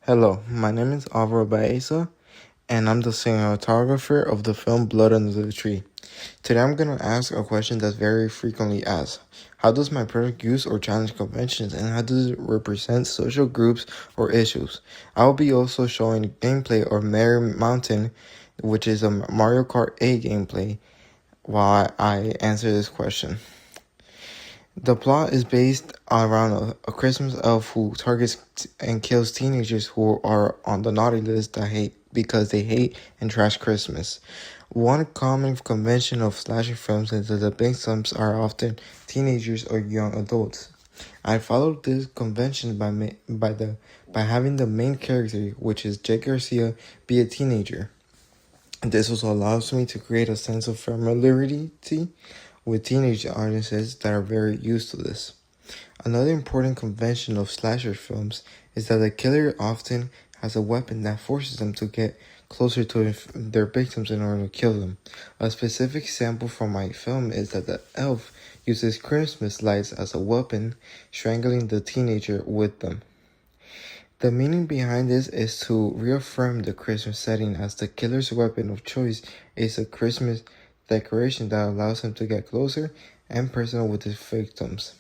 Hello, my name is Alvaro Baeza, and I'm the cinematographer of the film Blood Under the Tree. Today I'm going to ask a question that's very frequently asked. How does my product use or challenge conventions, and how does it represent social groups or issues? I will be also showing gameplay of Merry Mountain, which is a Mario Kart 8 gameplay, while I answer this question. The plot is based around a Christmas elf who targets and kills teenagers who are on the naughty list because they hate and trash Christmas. One common convention of slasher films is that the victims are often teenagers or young adults. I followed this convention by having the main character, which is Jake Garcia, be a teenager. This also allows me to create a sense of familiarity with teenage audiences that are very used to this. Another important convention of slasher films is that the killer often has a weapon that forces them to get closer to their victims in order to kill them. A specific example from my film is that the elf uses Christmas lights as a weapon, strangling the teenager with them. The meaning behind this is to reaffirm the Christmas setting, as the killer's weapon of choice is a Christmas decoration that allows him to get closer and personal with his victims.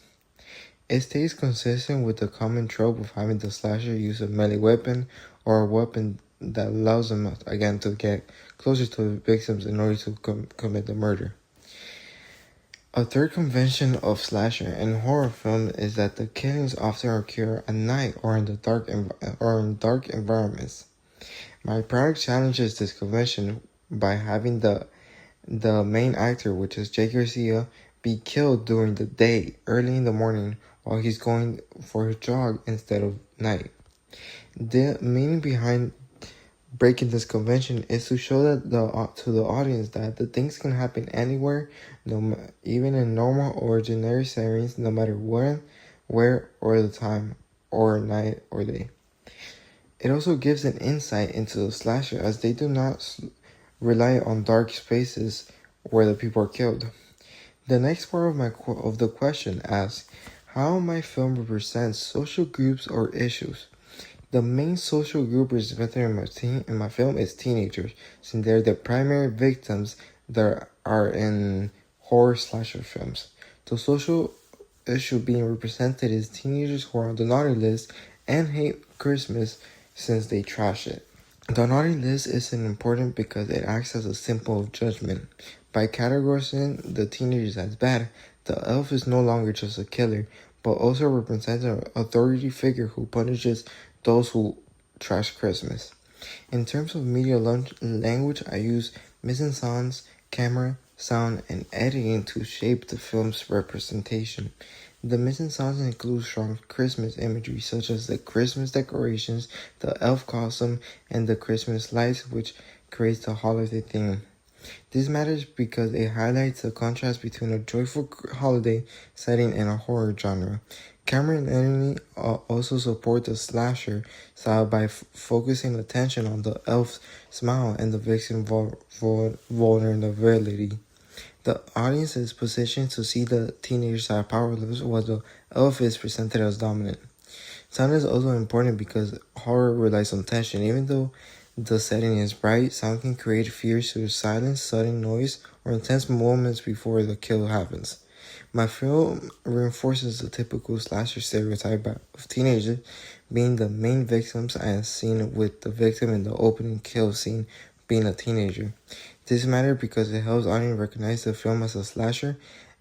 It stays consistent with the common trope of having the slasher use a melee weapon or a weapon that allows them again to get closer to the victims in order to commit the murder. A third convention of slasher and horror film is that the killings often occur at night or in dark environments. My product challenges this convention by having the main actor, which is Jake Garcia, be killed during the day, early in the morning, while he's going for a jog instead of night. The meaning behind breaking this convention is to show that to the audience that the things can happen anywhere, even in normal or ordinary settings, no matter when, where, or the time, or night or day. It also gives an insight into the slasher, as they do not rely on dark spaces where the people are killed. The next part of the question asks how my film represents social groups or issues. The main social group represented in my film is teenagers, since they're the primary victims that are in horror slasher films. The social issue being represented is teenagers who are on the naughty list and hate Christmas since they trash it. The naughty list is important because it acts as a symbol of judgment. By categorizing the teenagers as bad, the elf is no longer just a killer, but also represents an authority figure who punishes those who trash Christmas. In terms of media language, I use mise-en-scène, camera, sound, and editing to shape the film's representation. The mise-en-scène includes strong Christmas imagery such as the Christmas decorations, the elf costume, and the Christmas lights, which creates the holiday theme. This matters because it highlights the contrast between a joyful holiday setting and a horror genre. Camera and editing also support the slasher style by focusing attention on the elf's smile and the victim's vulnerability. The audience is positioned to see the teenagers as powerless while the elf is presented as dominant. Sound is also important because horror relies on tension. Even though the setting is bright, sound can create fears through silence, sudden noise, or intense moments before the kill happens. My film reinforces the typical slasher stereotype of teenagers being the main victims, as seen with the victim in the opening kill scene being a teenager. This matters because it helps audience recognize the film as a slasher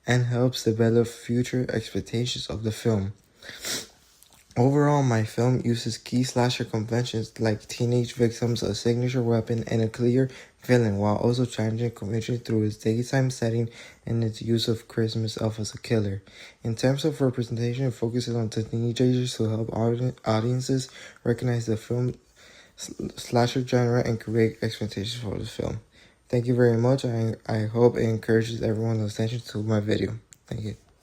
and helps develop future expectations of the film. Overall, my film uses key slasher conventions like teenage victims, a signature weapon, and a clear villain, while also challenging convention through its daytime setting and its use of Christmas elf as a killer. In terms of representation, it focuses on teenagers to help audiences recognize the film slasher genre and create expectations for the film. Thank you very much. I hope it encourages everyone's attention to my video. Thank you.